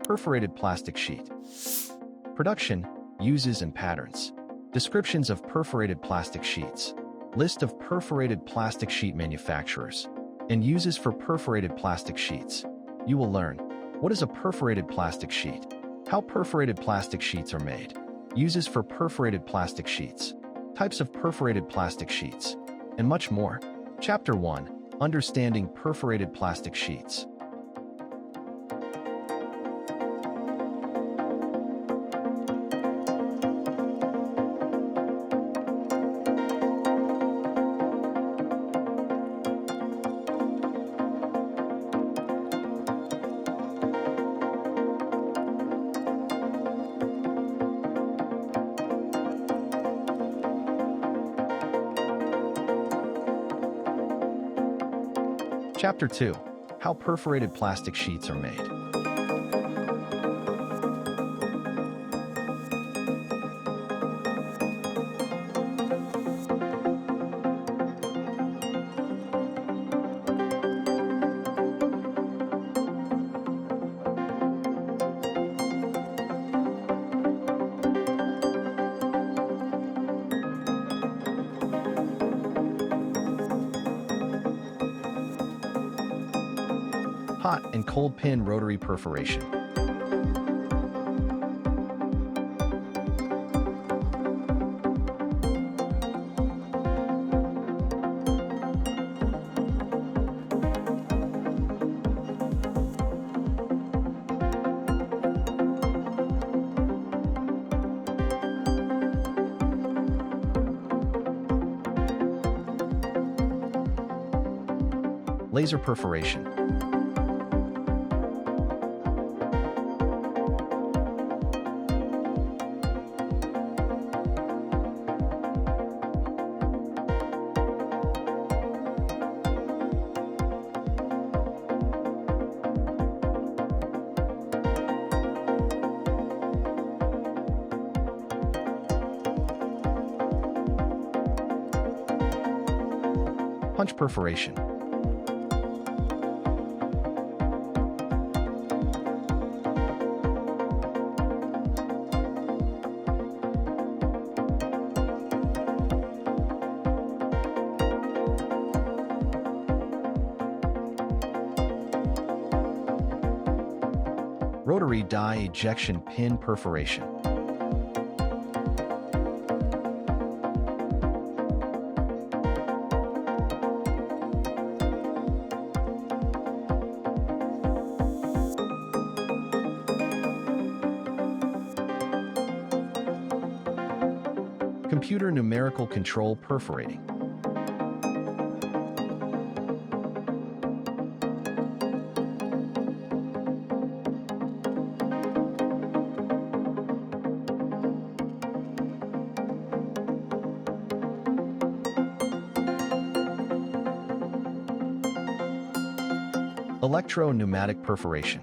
Perforated plastic sheet. Production, uses and patterns. Descriptions of perforated plastic sheets. List of perforated plastic sheet manufacturers and uses for perforated plastic sheets. You will learn what is a perforated plastic sheet, how perforated plastic sheets are made, uses for perforated plastic sheets, types of perforated plastic sheets, and much more. Chapter 1: Understanding perforated plastic sheets. Chapter 2: How perforated plastic sheets are made. Hot and cold pin rotary perforation. Laser perforation. Punch perforation. Rotary die ejection pin perforation. Computer numerical control perforating. Electro-pneumatic perforation.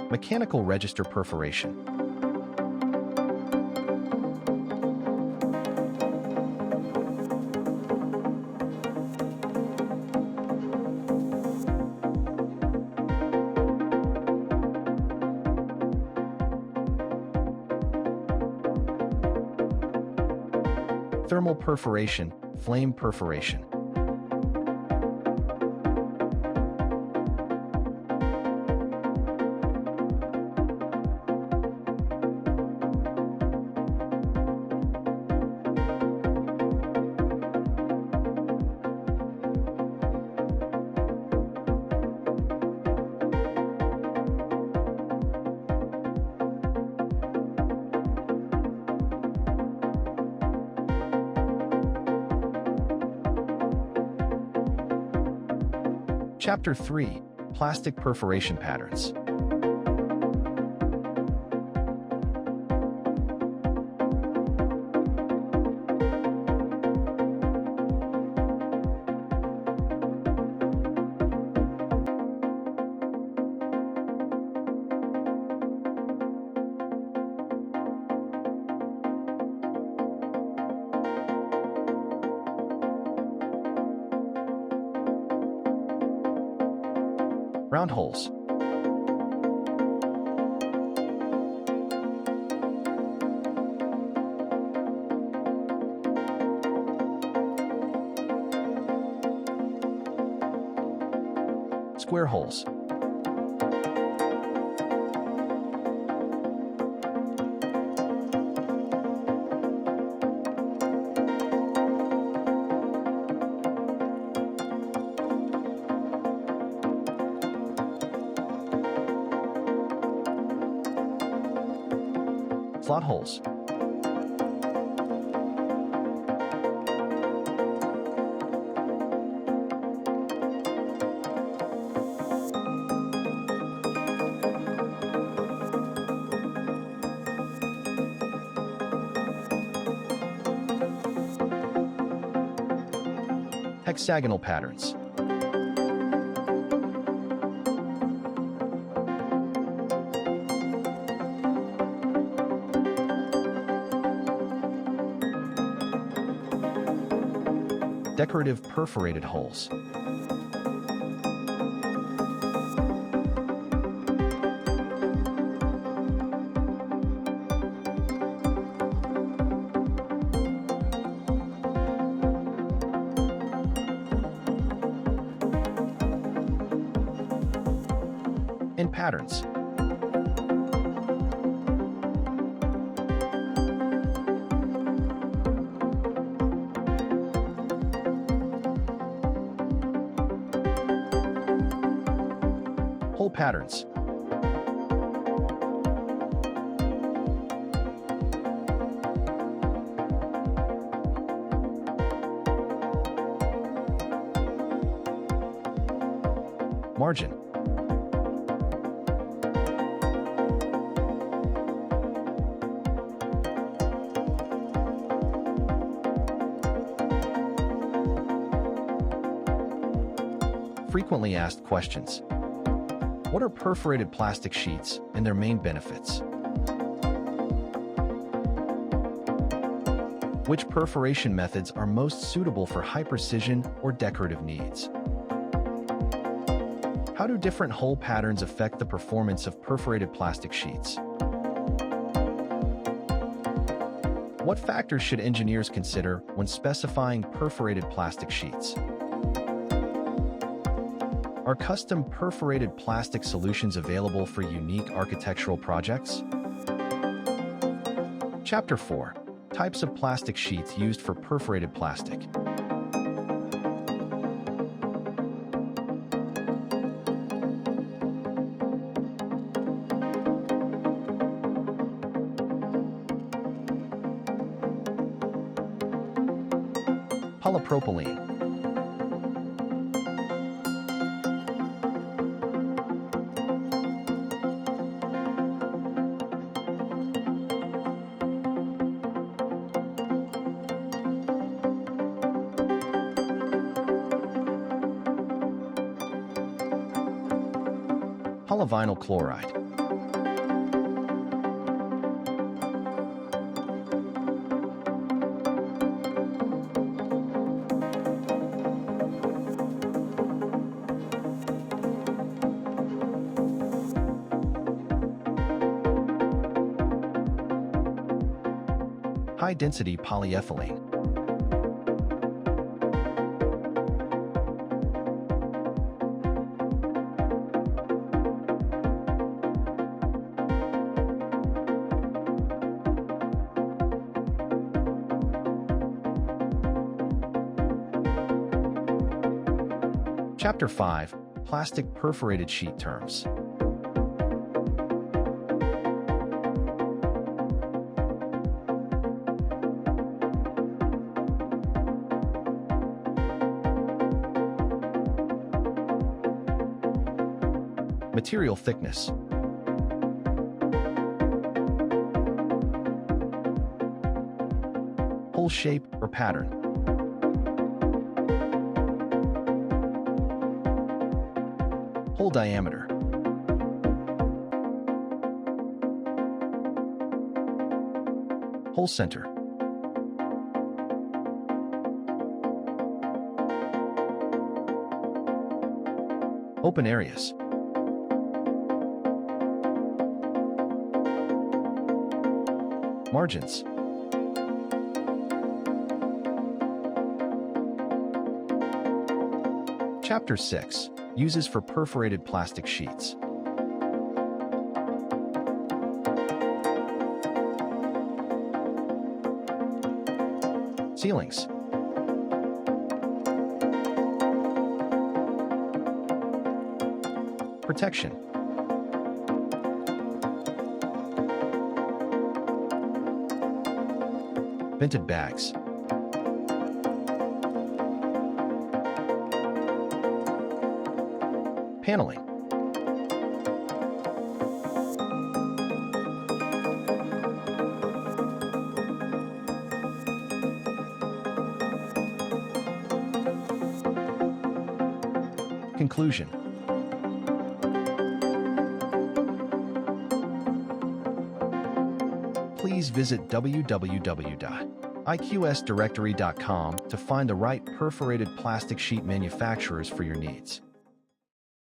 Mechanical register perforation. Thermal perforation, flame perforation. Chapter 3: Plastic perforation patterns. Round holes. Square holes. Slot holes. Hexagonal patterns. Decorative perforated holes. And patterns. Hole patterns. Margin. Frequently asked questions. What are perforated plastic sheets and their main benefits? Which perforation methods are most suitable for high-precision or decorative needs? How do different hole patterns affect the performance of perforated plastic sheets? What factors should engineers consider when specifying perforated plastic sheets? Are custom perforated plastic solutions available for unique architectural projects? Chapter 4. Types of plastic sheets used for perforated plastic. Polypropylene. Polyvinyl chloride. High-density polyethylene. Chapter 5. Plastic perforated sheet terms. Material thickness. Hole shape or pattern. Hole diameter. Hole center. Open areas. Margins. Chapter 6. Uses for perforated plastic sheets. Ceilings. Protection. Vented bags. Paneling. Conclusion. Please visit www.iqsdirectory.com to find the right perforated plastic sheet manufacturers for your needs.